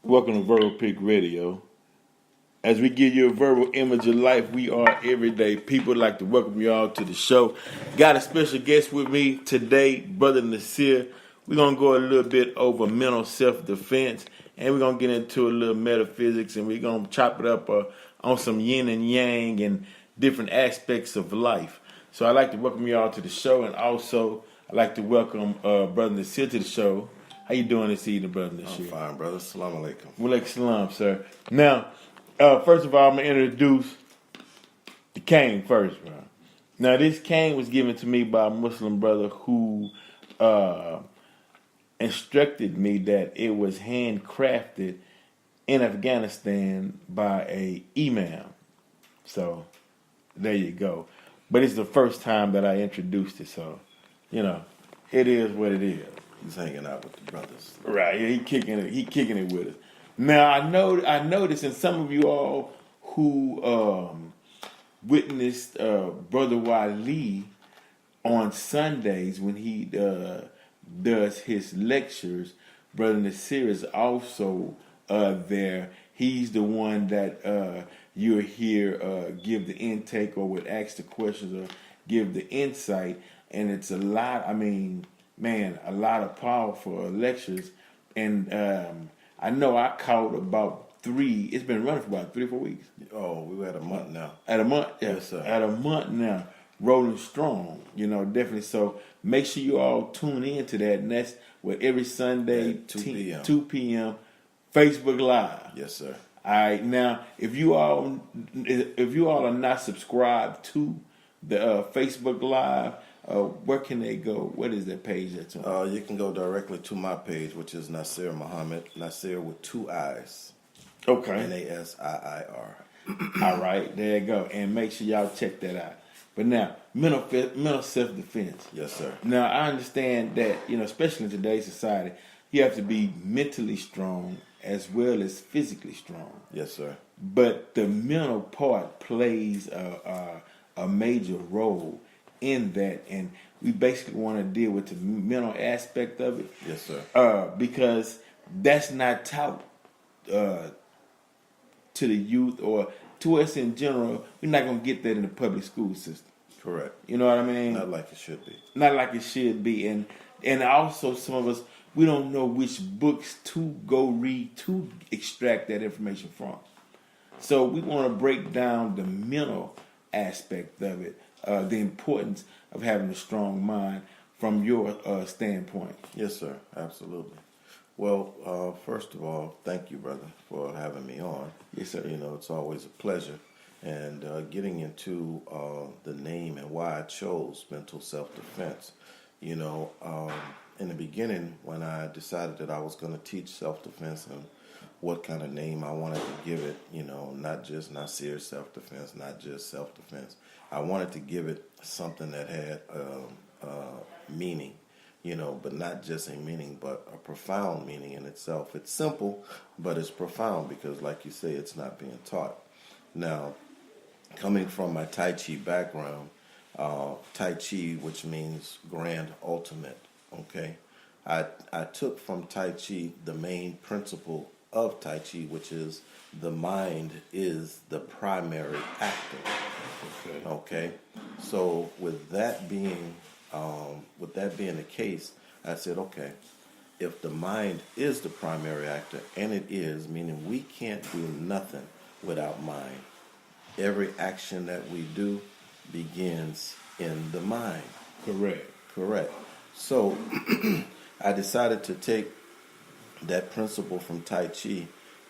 Welcome to Verbal Pick Radio. As we give you a verbal image of life, we are everyday people. I'd like to welcome you all to the show. Got a special guest with me today, Brother Nasir. We're going to go a little bit over mental self-defense, and we're going to get into a little metaphysics, and we're going to chop it up on some yin and yang and different aspects of life. So I'd like to welcome you all to the show, and also I'd like to welcome Brother Nasir to the show. How you doing this evening, Brother Nasir? I'm fine, brother. Assalamu alaikum. Walaikum salam, sir. Now, first of all, I'm going to introduce the cane first, bro. Now, this cane was given to me by a Muslim brother who instructed me that it was handcrafted in Afghanistan by a imam. So, there you go. But it's the first time that I introduced it, so, it is what it is. He's hanging out with the brothers. Right, yeah, he kicking it with us. Now I noticed, and some of you all who witnessed Brother Wali on Sundays when he does his lectures, Brother Nasir is also there. He's the one that you'll hear give the intake or would ask the questions or give the insight, and it's a lot. I mean, man, a lot of powerful lectures, and I know I caught about 3. It's been running for about 3 or 4 weeks. Oh, we're at a month now. At a month, Yes, sir. At a month now, rolling strong. Definitely. So make sure you all tune in to that, and that's every Sunday, At 2 p.m. 2 p.m. Facebook Live. Yes, sir. All right. Now, if you all are not subscribed to the Facebook Live, where can they go? What is that page that's on? You can go directly to my page, which is Nasir Muhammad. Nasir with 2 I's. Okay. Nasiir. All right, there you go. And make sure y'all check that out. But now, mental self-defense. Yes, sir. Now, I understand that, especially in today's society, you have to be mentally strong as well as physically strong. Yes, sir. But the mental part plays a major role in that, and we basically want to deal with the mental aspect of it. Yes, sir. Because that's not taught to the youth or to us in general. We're not going to get that in the public school system. Correct. You know what I mean? Not like it should be. Not like it should be. And also some of us, we don't know which books to go read to extract that information from. So we want to break down the mental aspect of it, the importance of having a strong mind from your standpoint. Yes, sir. Absolutely. Well, first of all, thank you, brother, for having me on. Yes, sir. It's always a pleasure. And getting into the name and why I chose mental self-defense. In the beginning, when I decided that I was going to teach self-defense and what kind of name I wanted to give it, not just Nasir self-defense, not just self-defense. I wanted to give it something that had meaning, but not just a meaning, but a profound meaning in itself. It's simple, but it's profound because, like you say, it's not being taught. Now, coming from my Tai Chi background, Tai Chi, which means grand ultimate, okay? I took from Tai Chi the main principle of Tai Chi, which is the mind is the primary actor. Okay. So with that being the case, I said, okay, if the mind is the primary actor, and it is, meaning we can't do nothing without mind. Every action that we do begins in the mind. Correct. So I decided to take that principle from Tai Chi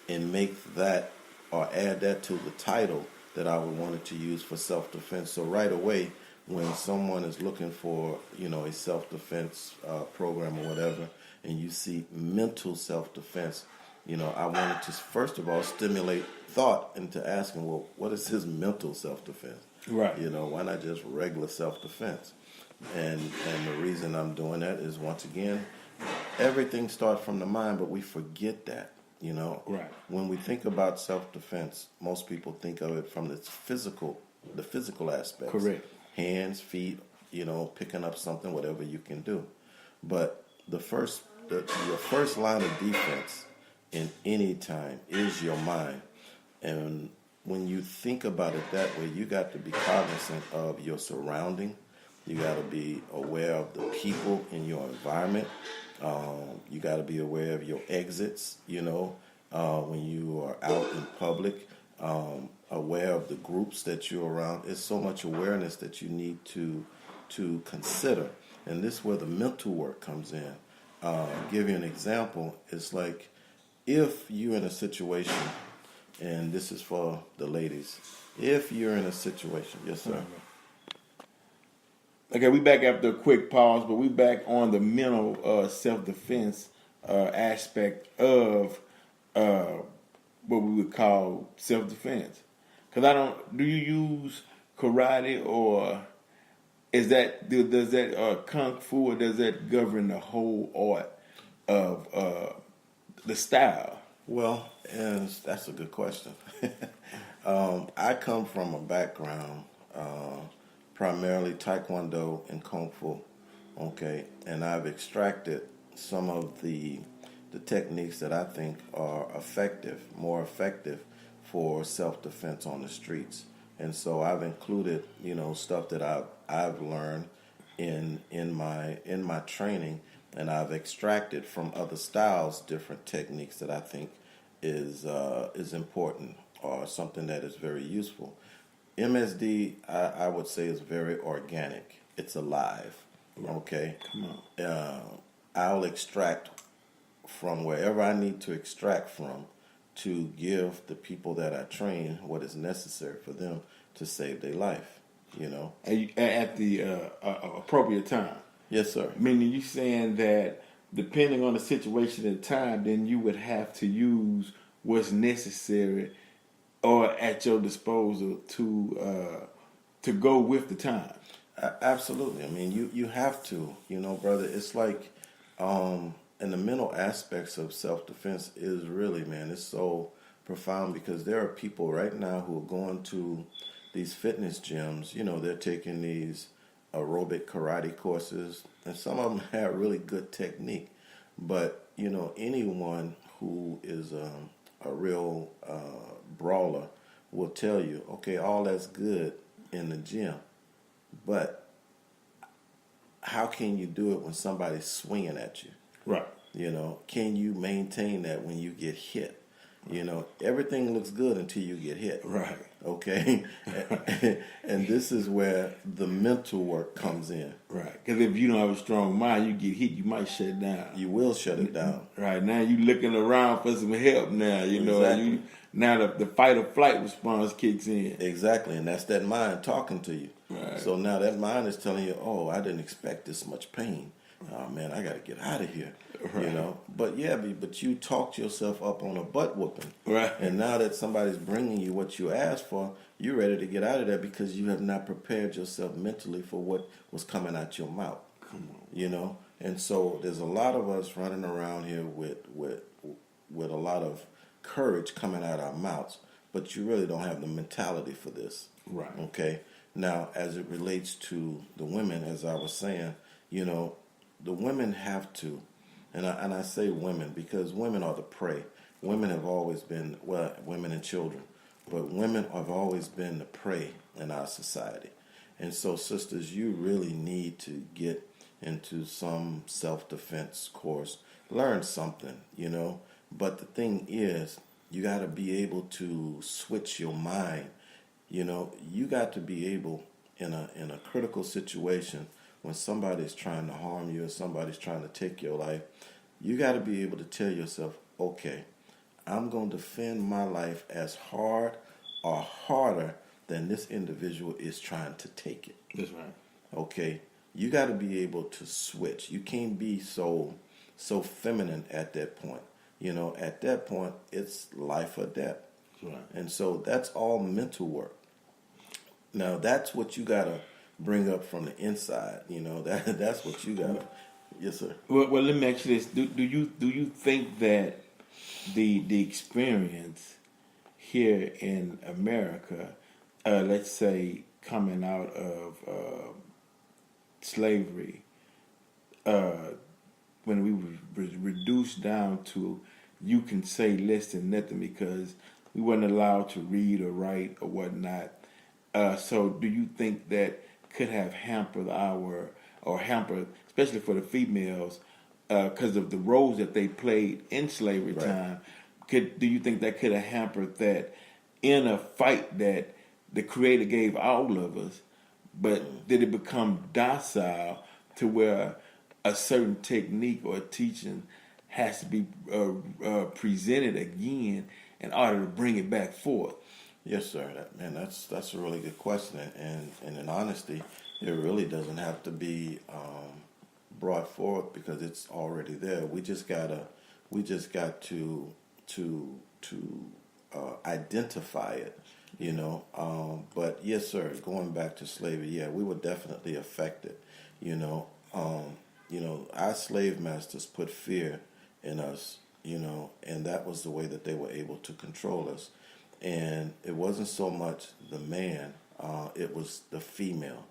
and make that or add that to the title that I wanted to use for self-defense. So right away, when someone is looking for, a self-defense program or whatever, and you see mental self-defense, I wanted to, first of all, stimulate thought into asking, well, what is his mental self-defense? Right. Why not just regular self-defense? And the reason I'm doing that is, once again, everything starts from the mind, but we forget that, Right. When we think about self-defense, most people think of it from the physical aspects. Correct. Hands, feet, picking up something, whatever you can do. But your first line of defense in any time is your mind. And when you think about it that way, you got to be cognizant of your surrounding. You got to be aware of the people in your environment. You got to be aware of your exits, when you are out in public, aware of the groups that you're around. It's so much awareness that you need to consider. And this is where the mental work comes in. Give you an example. It's like if you're in a situation, and this is for the ladies, if you're in a situation, yes, sir. Okay, we back after a quick pause, but we back on the mental self-defense aspect of what we would call self-defense. Because do you use karate, or does that kung fu, or does that govern the whole art of the style? Well, and that's a good question. I come from a background primarily Taekwondo and Kung Fu, okay, and I've extracted some of the techniques that I think are more effective for self-defense on the streets. And so I've included, stuff that I've learned in my training, and I've extracted from other styles different techniques that I think is important or something that is very useful. MSD, I would say, is very organic. It's alive. Okay, Come on. I'll extract from wherever I need to extract from to give the people that I train what is necessary for them to save their life. At the appropriate time. Yes, sir. Meaning you saying that depending on the situation and time, then you would have to use what's necessary or at your disposal to go with the time. Absolutely. I mean, you have to, brother. It's like, and the mental aspects of self-defense is really, man, it's so profound, because there are people right now who are going to these fitness gyms. They're taking these aerobic karate courses, and some of them have really good technique. But, anyone who is a real brawler will tell you, okay, all that's good in the gym, but how can you do it when somebody's swinging at you? Right. Can you maintain that when you get hit? Everything looks good until you get hit. Right. Okay? And this is where the mental work comes in. Right. Because if you don't have a strong mind, you get hit, you might shut it down. You will shut it down. Right. Now you looking around for some help now, Exactly. Now the fight or flight response kicks in. Exactly, and that's that mind talking to you. Right. So now that mind is telling you, oh, I didn't expect this much pain. Oh, man, I got to get out of here. Right. But you talked yourself up on a butt whooping. Right. And now that somebody's bringing you what you asked for, you're ready to get out of there because you have not prepared yourself mentally for what was coming out your mouth. Come on. And so there's a lot of us running around here with a lot of courage coming out our mouths, but you really don't have the mentality for this. Right. Okay. Now, as it relates to the women, as I was saying, the women have to, and I say women because women are the prey. Women have always been, women and children, but women have always been the prey in our society. And so, sisters, you really need to get into some self-defense course, learn something, But the thing is, you got to be able to switch your mind. You got to be able, in a critical situation, when somebody's trying to harm you or somebody's trying to take your life, you got to be able to tell yourself, okay, I'm going to defend my life as hard or harder than this individual is trying to take it. That's right. Okay? You got to be able to switch. You can't be so feminine at that point. At that point, it's life or death. That's right. And so that's all mental work. Now, that's what you got to bring up from the inside. That's what you got to. Yes, sir. Well, let me ask you this: Do you think that the experience here in America, let's say coming out of slavery, when we were reduced down to you can say less than nothing because we weren't allowed to read or write or whatnot. So do you think that could have hampered especially for the females, because of the roles that they played in slavery Right. time? Do you think that could have hampered that in a fight that the Creator gave all of us, but did it become docile to where a certain technique or teaching has to be presented again in order to bring it back forth? Yes, sir. That's a really good question, and in honesty, it really doesn't have to be brought forth because it's already there. We just got to identify it, you know. But yes, sir. Going back to slavery, yeah, we were definitely affected, you know. Our slave masters put fear in us, you know, and that was the way that they were able to control us. And it wasn't so much the man, it was the female.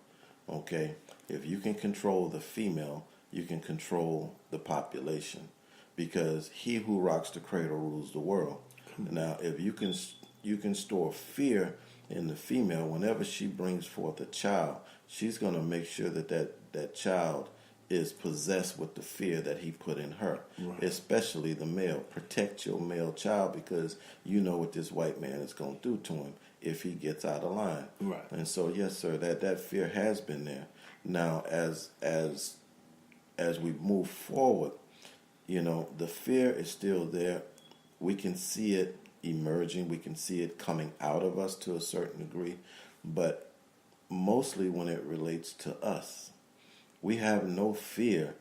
Okay? If you can control the female, you can control the population. Because he who rocks the cradle rules the world. Now, if you can store fear in the female, whenever she brings forth a child, she's going to make sure that child is possessed with the fear that he put in her, right. Especially the male. Protect your male child because you know what this white man is going to do to him if he gets out of line. Right. And so, yes, sir, that fear has been there. Now, as we move forward, you know, the fear is still there. We can see it emerging. We can see it coming out of us to a certain degree. But mostly when it relates to us, we have no fear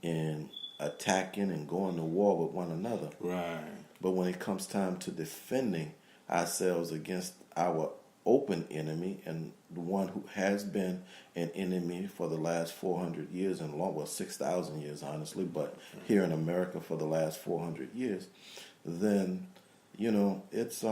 in attacking and going to war with one another. Right. But when it comes time to defending ourselves against our open enemy and the one who has been an enemy for the last 400 years and long, well, 6,000 years, honestly, but here in America for the last 400 years, then, you know, it's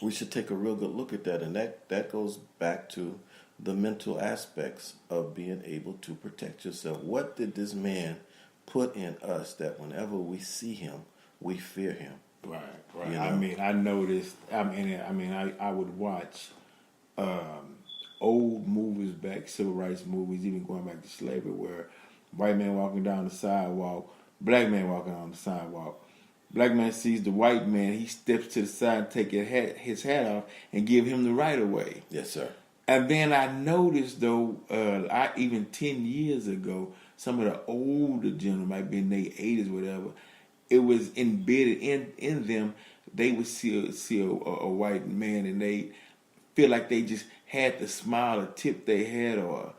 we should take a real good look at that. And that goes back to the mental aspects of being able to protect yourself. What did this man put in us that whenever we see him, we fear him? Right, right. You know? I mean, I noticed. I would watch old movies back, civil rights movies, even going back to slavery, where white man walking down the sidewalk, black man walking on the sidewalk. Black man sees the white man, he steps to the side, take his hat off, and give him the right of way. Yes, sir. And then I noticed, though, even 10 years ago, some of the older gentlemen, might be in their 80s, whatever, it was embedded in them. They would see a white man and they feel like they just had to smile or tip their head or,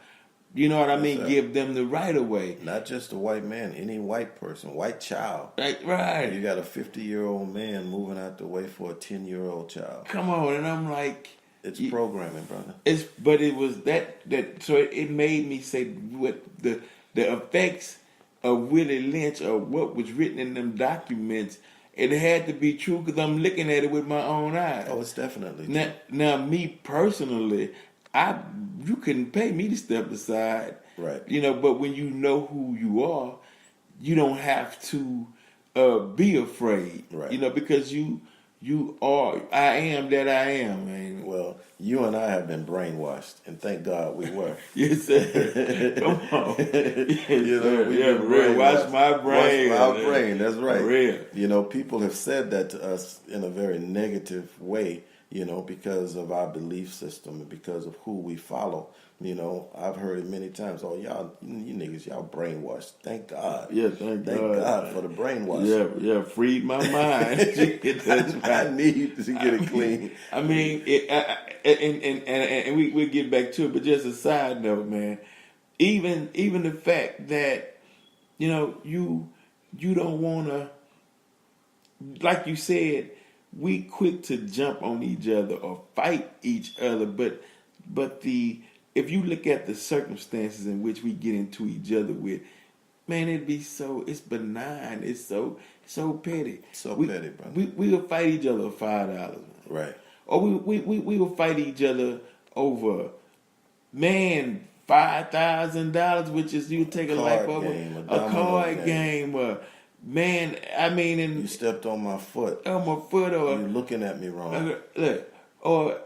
you know what I mean, give them the right of way. Not just a white man, any white person, white child. Right. You got a 50-year-old man moving out the way for a 10-year-old child. Come on, and I'm like... It's programming, brother. But it was that so it made me say what the effects of Willie Lynch or what was written in them documents. It had to be true because I'm looking at it with my own eyes. Oh, it's definitely true. Now, me personally, you couldn't pay me to step aside, right? You know, but when you know who you are, you don't have to be afraid, right? You know, because you are. I am that I am, man. Well, you and I have been brainwashed, and thank God we were. Yes, sir. Come on. Yes, you know, real. Wash my brain. Wash my brain. That's right. For real. You know, people have said that to us in a very negative way, you know, because of our belief system and because of who we follow. You know, I've heard it many times. Oh, y'all, you niggas, y'all brainwashed. Thank God. Yeah, thank God for the brainwash. Yeah, freed my mind. That's right. I need to get it clean. I mean, and we'll get back to it, but just a side note, man. Even the fact that, you know, you don't want to, like you said, we quick to jump on each other or fight each other, but if you look at the circumstances in which we get into each other with, man, it's benign. It's so petty. Petty, brother. We will fight each other for $5. Right. Or we will fight each other over, man, $5,000, which is you take a life over a card game, man, I mean, You and stepped on my foot. on my foot You're or looking at me wrong. look, or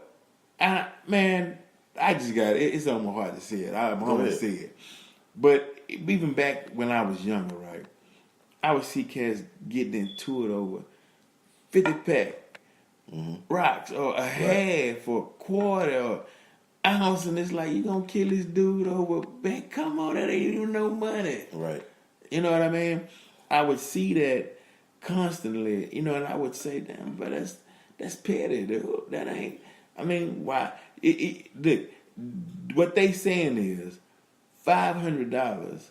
man, I just got it. It's on my heart to say it. I'm Go going to ahead. say it. But even back when I was younger, right, I would see cats getting into it over 50 pack rocks or a half or a quarter or ounce, and it's like, you gonna kill this dude over, man, come on, that ain't even no money. Right. You know what I mean? I would see that constantly, and I would say, damn, but that's petty, dude. That ain't, I mean, why? Look, what they saying is $500.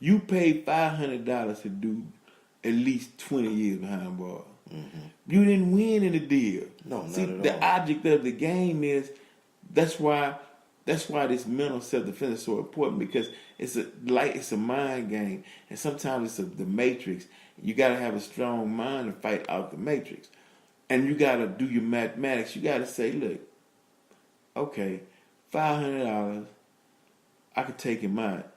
You paid $500 to do at least 20 years behind bars. You didn't win in the deal. No, See, not at the all. object of the game is that's why this mental self defense is so important, because it's a mind game, and sometimes it's the matrix. You got to have a strong mind to fight out the matrix, and you got to do your mathematics. You got to say, look, okay, $500, I could take him out.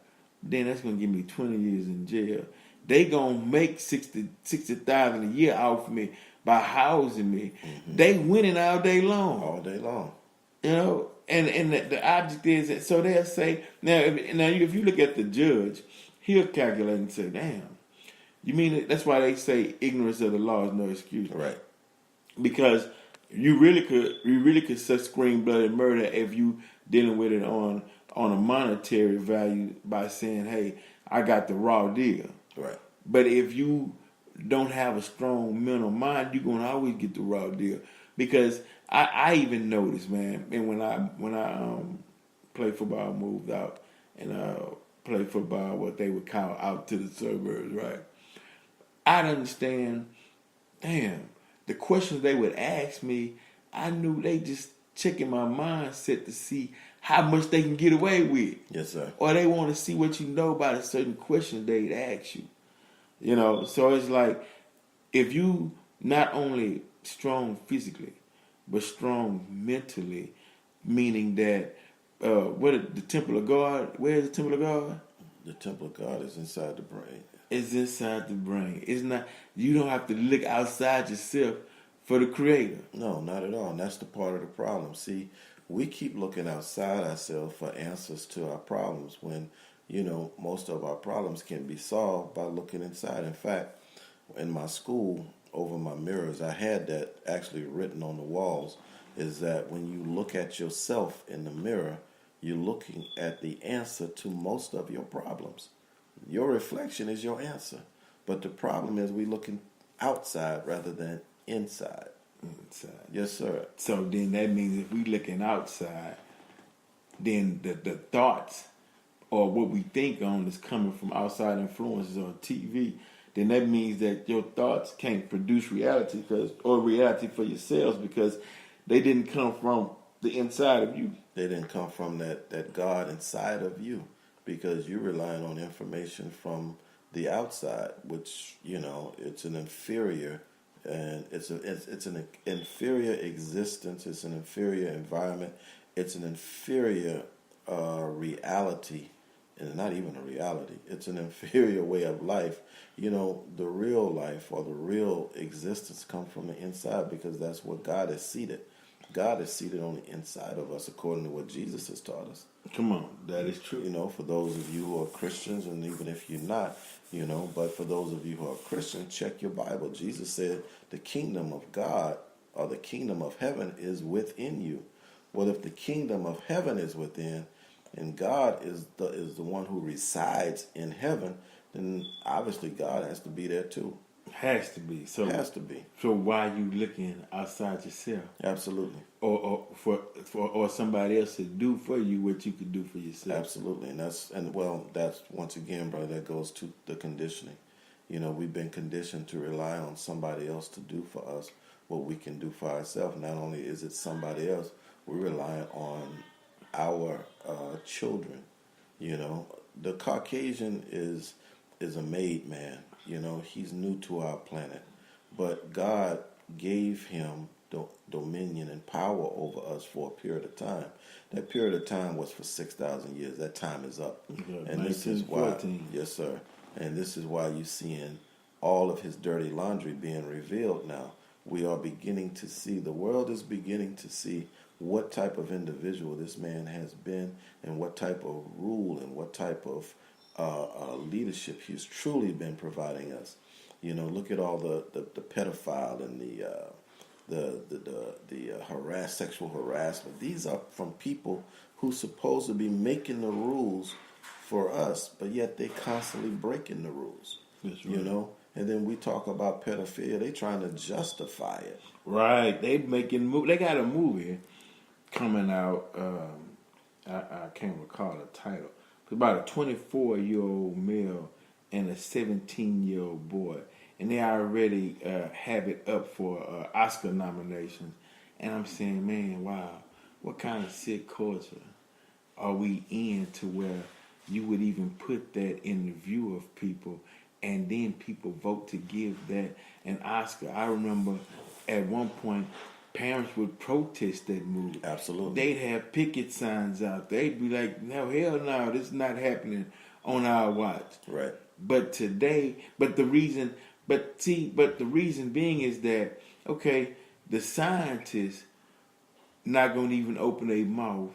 Then that's gonna give me 20 years in jail. They gonna make 60,000 a year off me by housing me. They winning all day long. All day long. And the object is that, so they'll say, if you look at the judge, he'll calculate and say, damn, you mean it? That's why they say ignorance of the law is no excuse. Right. Because you really could scream bloody murder if you dealing with it on a monetary value by saying, hey, I got the raw deal. Right. But if you don't have a strong mental mind, you're gonna always get the raw deal. Because I even noticed, man, and when I played football, moved out and played football, what they would call out to the suburbs, right? I'd understand, damn, the questions they would ask me, I knew they just checking my mindset to see how much they can get away with. Yes, sir. Or they want to see what you know about a certain question they'd ask you. So it's like, if you not only strong physically, but strong mentally, meaning that, the temple of God, where is the temple of God? The temple of God is inside the brain. It's inside the brain. It's not, you don't have to look outside yourself for the creator. No, not at all. And that's the part of the problem. See, we keep looking outside ourselves for answers to our problems when, most of our problems can be solved by looking inside. In fact, in my school, over my mirrors, I had that actually written on the walls, is that when you look at yourself in the mirror, you're looking at the answer to most of your problems. Your reflection is your answer. But the problem is we looking outside rather than inside. Inside. Yes, sir. So then that means if we looking outside, then the thoughts or what we think on is coming from outside influences on TV. Then that means that your thoughts can't produce reality or reality for yourselves, because they didn't come from the inside of you. They didn't come from that God inside of you, because you're relying on information from the outside, which, it's an inferior, and it's an inferior existence. It's an inferior environment. It's an inferior reality, and not even a reality. It's an inferior way of life. The real life or the real existence comes from the inside, because that's where God is seated. God is seated on the inside of us, according to what Jesus has taught us. Come on, that is true. For those of you who are Christians, and even if you're not, but for those of you who are Christians, check your Bible. Jesus said the kingdom of God, or the kingdom of heaven, is within you. Well, if the kingdom of heaven is within, and God is the one who resides in heaven, then obviously God has to be there too. Has to be. So Has to be. So why you looking outside yourself? Absolutely. Or for somebody else to do for you what you could do for yourself? Absolutely. And that's once again, brother, that goes to the conditioning. We've been conditioned to rely on somebody else to do for us what we can do for ourselves. Not only is it somebody else, we rely on our children. The Caucasian is a made man. He's new to our planet, but God gave him dominion and power over us for a period of time. That period of time was for 6,000 years. That time is up. Yeah, And this is why, 1914. yes, sir. And this is why you're seeing all of his dirty laundry being revealed now. We are beginning to see, the world is beginning to see what type of individual this man has been and what type of rule and what type of leadership he's truly been providing us. You know, look at all the pedophile and the sexual harassment. These are from people who's supposed to be making the rules for us, but yet they constantly breaking the rules. That's right. You know, and then we talk about pedophilia. They trying to justify it. Right. They They got a movie coming out. I can't recall the title. It's about a 24-year-old male and a 17-year-old boy, and they already have it up for Oscar nominations. And I'm saying, man, wow, what kind of sick culture are we in to where you would even put that in the view of people, and then people vote to give that an Oscar? I remember at one point, parents would protest that movie. Absolutely. They'd have picket signs out. They'd be like, no, hell no, this is not happening on our watch. Right. But today, the reason being is that, okay, the scientists not going to even open their mouth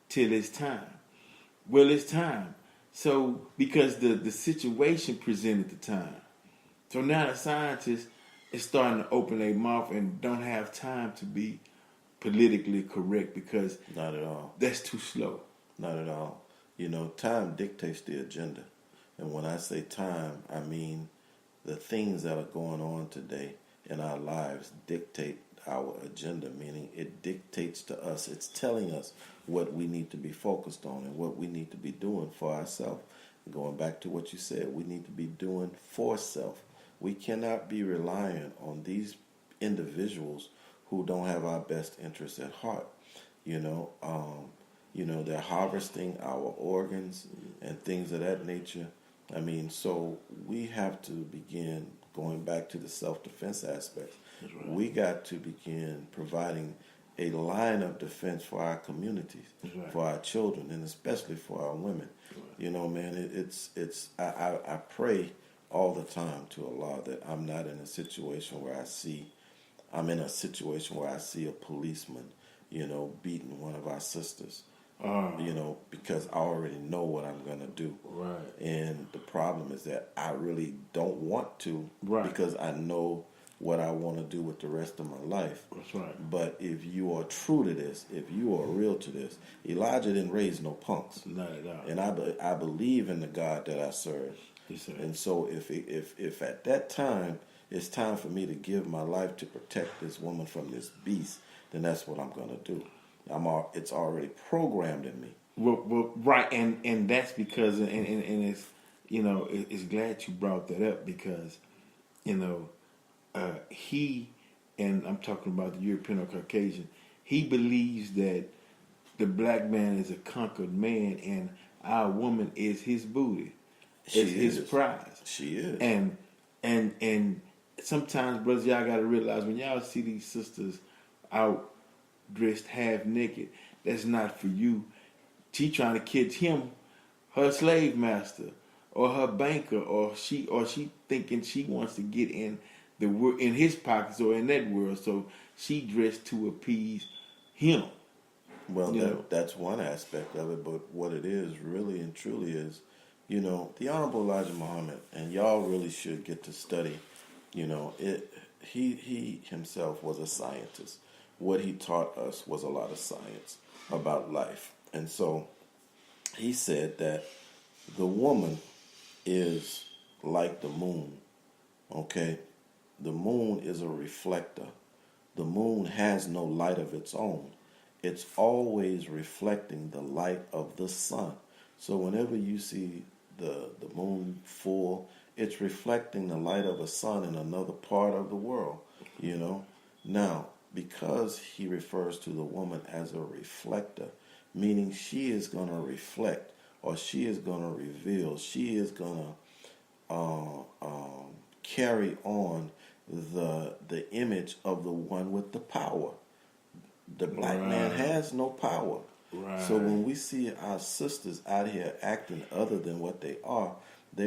till it's time. Well, it's time. So, because the situation presented the time. So now the scientists is starting to open their mouth and don't have time to be politically correct because not at all. That's too slow. Not at all. You know, time dictates the agenda. And when I say time, I mean the things that are going on today in our lives dictate our agenda, meaning it dictates to us. It's telling us what we need to be focused on and what we need to be doing for ourselves. Going back to what you said, we need to be doing for self. We cannot be reliant on these individuals who don't have our best interests at heart. You know, they're harvesting our organs and things of that nature. I mean, so we have to begin going back to the self-defense aspect. Right. We got to begin providing a line of defense for our communities, right, for our children, and especially for our women. Right. You know, man, I pray all the time to Allah that I'm not in a situation where I see a policeman, you know, beating one of our sisters. You know, because I already know what I'm going to do. Right. And the problem is that I really don't want to, right, because I know what I want to do with the rest of my life. That's right. But if you are true to this, if you are real to this, Elijah didn't raise no punks. Not at all. And I believe in the God that I serve. Yes, sir. And so if at that time it's time for me to give my life to protect this woman from this beast, then that's what I'm going to do. It's already programmed in me. Well, right, and that's because, and it's, you know, it's glad you brought that up because, you know, he, and I'm talking about the European or Caucasian, he believes that the black man is a conquered man and our woman is his booty. It's his prize. She is. And sometimes, brothers, y'all got to realize when y'all see these sisters out dressed half naked, that's not for you. She trying to catch him, her slave master, or her banker, or she thinking she wants to get in his pockets or in that world, so she dressed to appease him. Well, that's one aspect of it, but what it is really and truly is, you know, the Honorable Elijah Muhammad, and y'all really should get to study, you know, he himself was a scientist. What he taught us was a lot of science about life. And so he said that the woman is like the moon, okay? The moon is a reflector. The moon has no light of its own. It's always reflecting the light of the sun. So whenever you see the moon full, it's reflecting the light of a sun in another part of the world, you know? Now, because he refers to the woman as a reflector, meaning she is going to reflect, or she is going to reveal, she is going to carry on the image of the one with the power. The black man has no power. Right. So when we see our sisters out here acting other than what they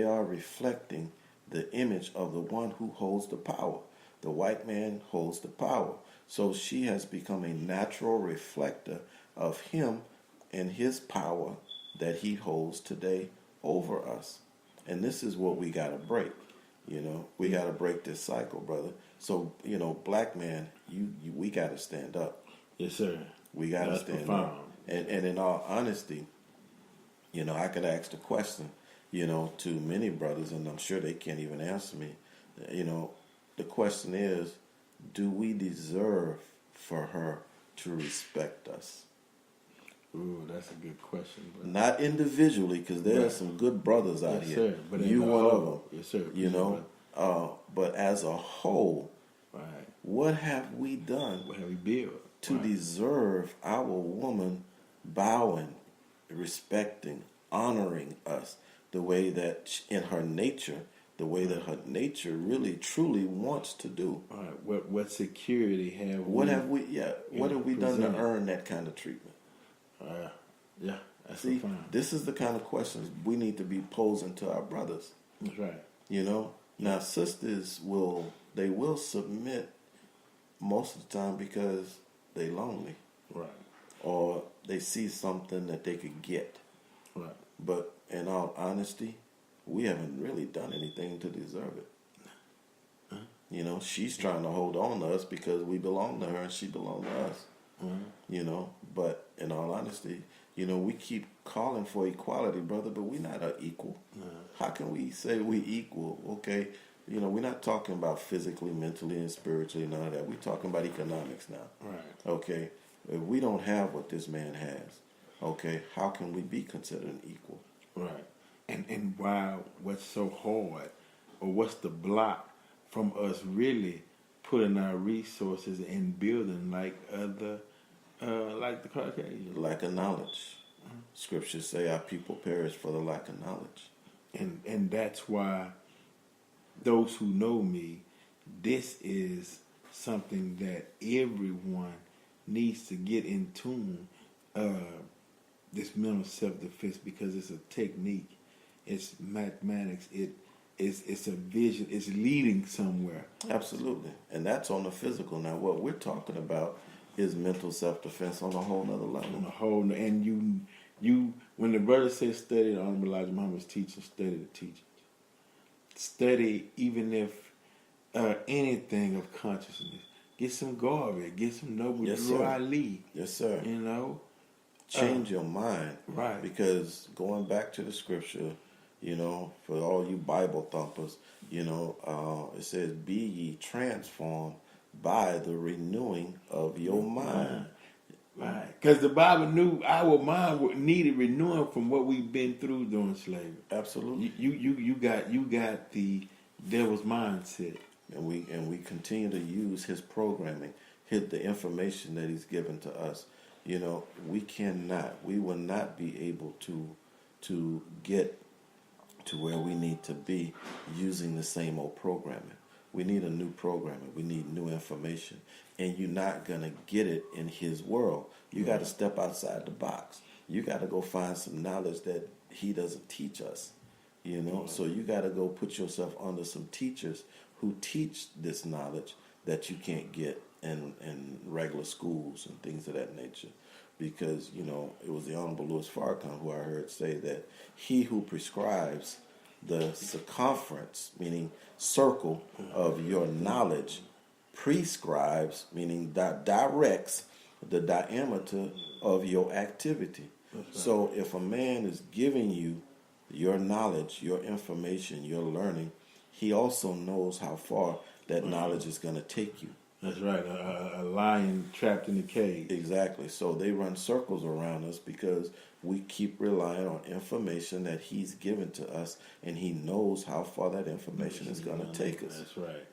are reflecting the image of the one who holds the power. The white man holds the power. So she has become a natural reflector of him and his power that he holds today over us. And this is what we got to break. We got to break this cycle, brother. So, black man, we got to stand up. Yes, sir. We got to stand up. And in all honesty, I could ask the question, to many brothers, and I'm sure they can't even answer me. The question is, do we deserve for her to respect us? Ooh, that's a good question. Brother. Not individually, because there are some good brothers out here. Sir. But you one of them. Yes, sir. But as a whole, right. What have we done? What have we built to deserve our woman bowing, respecting, honoring us the way that in her nature, the way that her nature really truly wants to do? All right. What security have what have we done to earn that kind of treatment? Yeah, that's See, this is the kind of questions we need to be posing to our brothers. That's right. Now sisters will submit most of the time because they lonely, right, or they see something that they could get, right. But in all honesty, we haven't really done anything to deserve it. She's trying to hold on to us because we belong to her and she belongs to us. But in all honesty, we keep calling for equality, brother, but we're not equal. How can we say we equal? Okay, we're not talking about physically, mentally, and spiritually, none of that. We're talking about economics now. Right. Okay, if we don't have what this man has, okay, how can we be considered an equal? Right. And what's so hard, or what's the block from us really putting our resources and building like other, like the Caucasians? Lack of knowledge. Scriptures say our people perish for the lack of knowledge. And that's why those who know me, this is something that everyone needs to get in tune, this mental self-defense, because it's a technique, it's mathematics, it's a vision, it's leading somewhere. Absolutely. And that's on the physical. Now what we're talking about is mental self-defense on a whole nother level. On a whole, and you when the brother says study, the Honorable Elijah Muhammad's teaching, study the teachings. Study, even if anything of consciousness. Get some Garvey, get some Noble Drew Ali. Yes, sir. Change your mind. Right. Because going back to the scripture, for all you Bible thumpers, it says, be ye transformed by the renewing of your mind. Right. Because the Bible knew our mind needed renewing from what we've been through during slavery. Absolutely. You got the devil's mindset. And we continue to use his programming, the information that he's given to us. We will not be able to get to where we need to be using the same old programming. We need a new programming. We need new information. And you're not going to get it in his world. You got to step outside the box. You got to go find some knowledge that he doesn't teach us. So you got to go put yourself under some teachers who teach this knowledge that you can't get in regular schools and things of that nature. Because, it was the Honorable Louis Farrakhan who I heard say that he who prescribes the circumference, meaning circle of your knowledge, prescribes, meaning that directs the diameter of your activity. Right. So if a man is giving you your knowledge, your information, your learning, he also knows how far that knowledge is going to take you. That's right, a lion trapped in a cage. Exactly. So they run circles around us because we keep relying on information that he's given to us, and he knows how far that information is going to take us.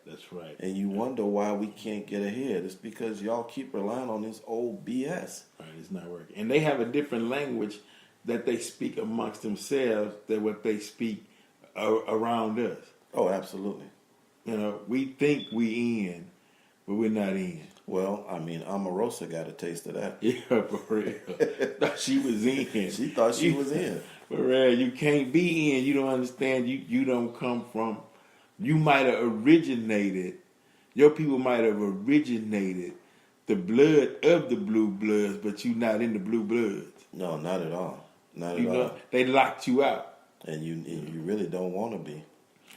That's right. And you wonder why we can't get ahead. It's because y'all keep relying on this old BS. Right, it's not working. And they have a different language that they speak amongst themselves than what they speak around us. Oh, absolutely. We think we in, but we're not in. Well, Omarosa got a taste of that. Yeah, for real. Thought she was in. She thought she was in. For real, you can't be in. You don't understand. You don't come from You might have originated. Your people might have originated the blood of the blue bloods, but you not in the blue bloods. No, not at all. Not You at know, all. they locked you out. And you really don't want to be.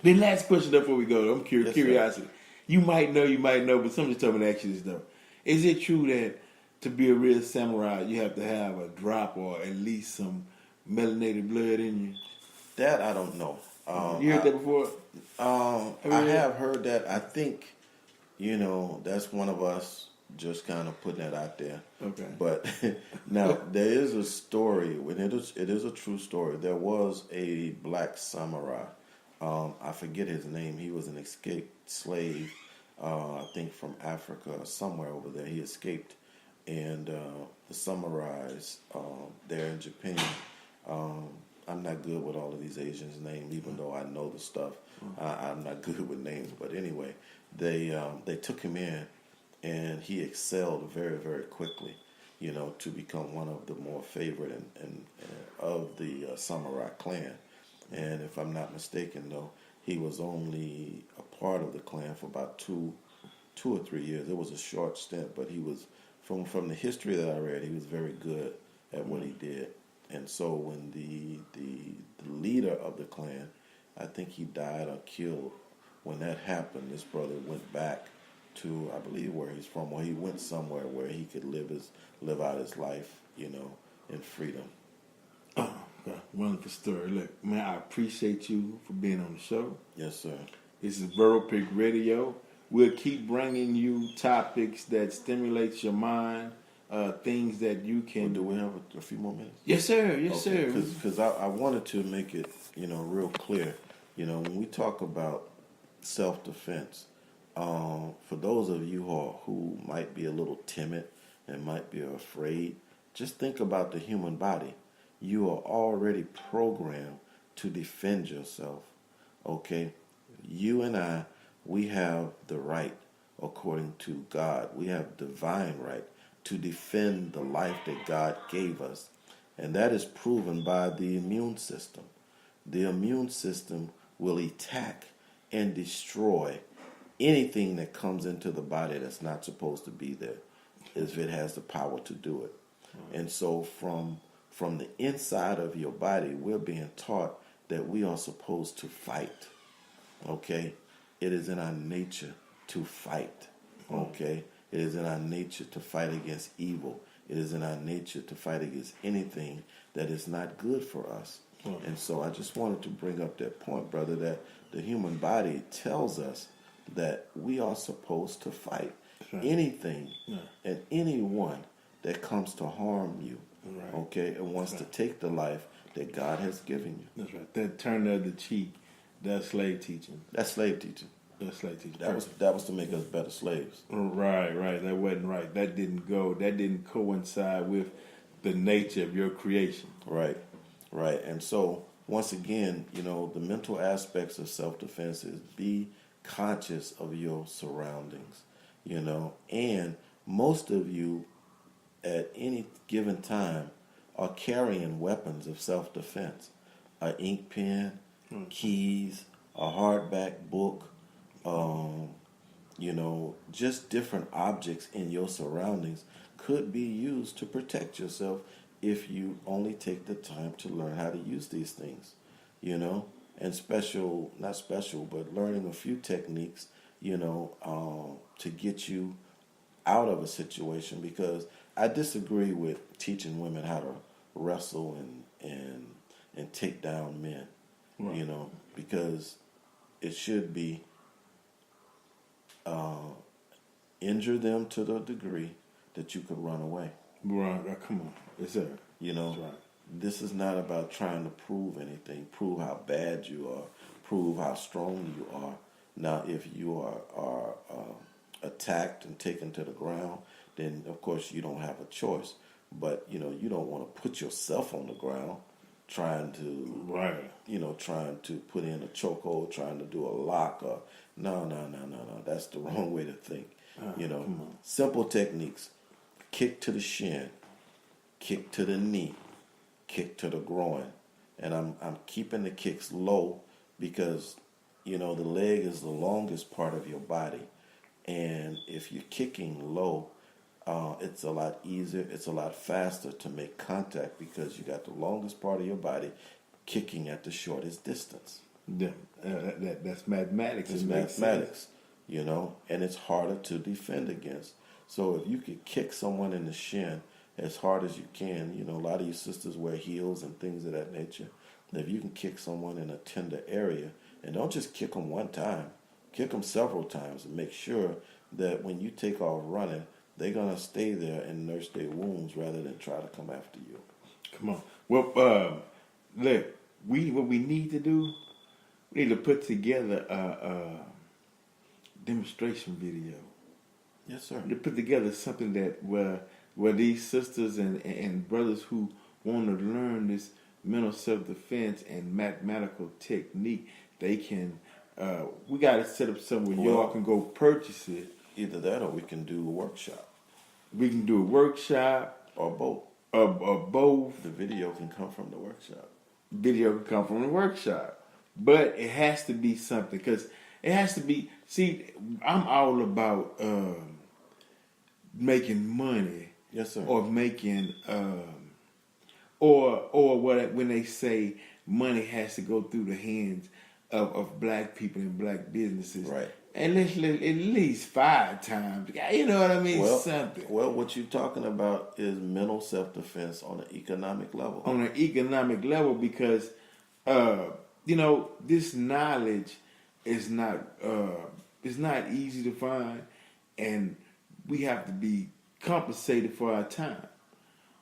Then last question before we go. I'm curious. Yes, Curiosity. You might know, but somebody told me to ask you this though. Is it true that to be a real samurai, you have to have a drop or at least some melanated blood in you? That I don't know. You heard that before? I have heard that. I think, that's one of us just kind of putting that out there. Okay. But now there is a story, and it is a true story. There was a black samurai. I forget his name. He was an escaped slave, I think from Africa or somewhere over there. He escaped. And the samurais there in Japan, I'm not good with all of these Asians' names, even though I know the stuff. I'm not good with names, but anyway, they took him in, and he excelled very, very quickly, to become one of the more favorite and of the samurai clan. And if I'm not mistaken, though, he was only a part of the clan for about two or 3 years. It was a short stint, but he was from the history that I read, he was very good at what he did. And so when the leader of the clan, I think he died or killed, when that happened, this brother went back to, I believe, where he's from, or he went somewhere where he could live out his life, in freedom. Oh, okay. Wonderful story. Look, man, I appreciate you for being on the show. Yes, sir. This is Burrow Pick Radio. We'll keep bringing you topics that stimulates your mind, things that you can. Do we have a few more minutes? Yes, sir. Yes, sir. Because I wanted to make it, real clear. When we talk about self-defense, for those of you who might be a little timid and might be afraid, just think about the human body. You are already programmed to defend yourself. Okay? You and I, we have the right, according to God, we have divine right to defend the life that God gave us. And that is proven by the immune system. The immune system will attack and destroy anything that comes into the body that's not supposed to be there, if it has the power to do it. And so from the inside of your body, we're being taught that we are supposed to fight. Okay? It is in our nature to fight. Okay? It is in our nature to fight against evil. It is in our nature to fight against anything that is not good for us. And so I just wanted to bring up that point, brother, that the human body tells us that we are supposed to fight anything and anyone that comes to harm you, okay, and wants to take the life that God has given you. That's right. That turn the other cheek, that's slave teaching. That's slave teaching. That's slave teaching. That was to make us better slaves. Right. That wasn't right. That didn't coincide with the nature of your creation. Right. And so, once again, the mental aspects of self-defense is be conscious of your surroundings, and most of you at any given time are carrying weapons of self-defense, an ink pen, keys, a hardback book, just different objects in your surroundings could be used to protect yourself if you only take the time to learn how to use these things, and not special, but learning a few techniques, to get you out of a situation, because I disagree with teaching women how to wrestle and take down men, because it should be injure them to the degree that you could run away. Right, come on. Yes, sir. That's right. This is not about trying to prove anything, prove how bad you are, prove how strong you are. Now, if you are attacked and taken to the ground, then of course you don't have a choice. But you don't want to put yourself on the ground trying to put in a chokehold, trying to do a lock. Or no. That's the wrong way to think. Simple techniques: kick to the shin, kick to the knee, kick to the groin, and I'm keeping the kicks low because You know, the leg is the longest part of your body, and if you're kicking low, it's a lot easier, it's a lot faster to make contact because you got the longest part of your body kicking at the shortest distance. Yeah, that's mathematics. It's mathematics, you know, and it's harder to defend against. So if you could kick someone in the shin as hard as you can, you know, a lot of you sisters wear heels and things of that nature. If you can kick someone in a tender area, and don't just kick them one time, kick them several times, and make sure that when you take off running, they're gonna stay there and nurse their wounds rather than try to come after you. Come on. Well, look, what we need to do, we need to put together a demonstration video. Yes, sir. To put together something that where these sisters and brothers who want to learn this mental self-defense and mathematical technique, they can. We got to set up somewhere y'all can go purchase it. Either that, or we can do a workshop. We can do a workshop, or both. Or both. The video can come from the workshop. Video can come from the workshop, but it has to be something because it has to be. See, I'm all about making money. Yes, sir. Or making or what when they say money has to go through the hands of black people and black businesses, right? And at least 5 times, you know what I mean? Well, something. Well, what you're talking about is mental self-defense on an economic level. On an economic level, because you know, this knowledge is not it's not easy to find, and we have to be compensated for our time.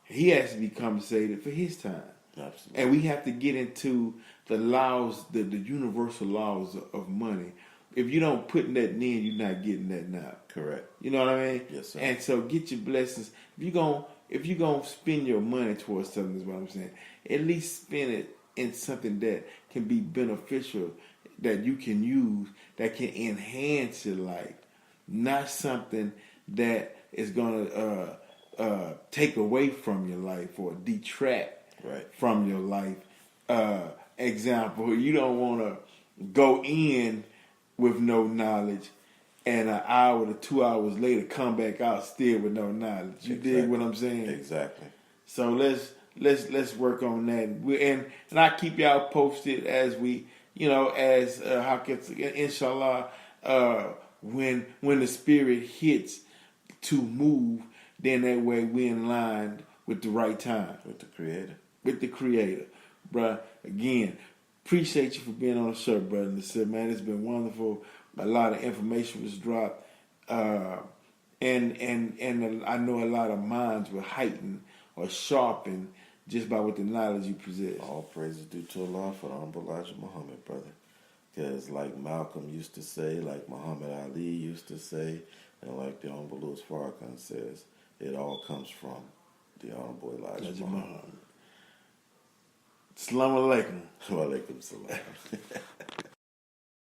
He has to be compensated for his time. Absolutely. And we have to get into the laws, the universal laws of money. If you don't put that in, you're not getting that now. Correct. You know what I mean? Yes, sir. And so get your blessings. If you're gonna spend your money towards something, is what I'm saying. At least spend it in something that can be beneficial, that you can use, that can enhance your life, not something that is gonna take away from your life or detract from your life. Example, you don't want to go in with no knowledge and an hour to 2 hours later come back out still with no knowledge. You dig what I'm saying? Exactly. So let's work on that. And I keep y'all posted as we, you know, as inshallah, when the spirit hits to move, then that way we in line with the right time. With the Creator. With the Creator. Bruh, again, appreciate you for being on the show, brother. Nasir, man, it's been wonderful. A lot of information was dropped. And I know a lot of minds were heightened or sharpened just by what the knowledge you possess. All praises due to Allah for the humble Elijah Muhammad, brother. Because like Malcolm used to say, like Muhammad Ali used to say, and like the Honorable Louis Farrakhan says, it all comes from the Honorable Elijah Muhammad. Assalamu alaikum. Wa alaikum salam.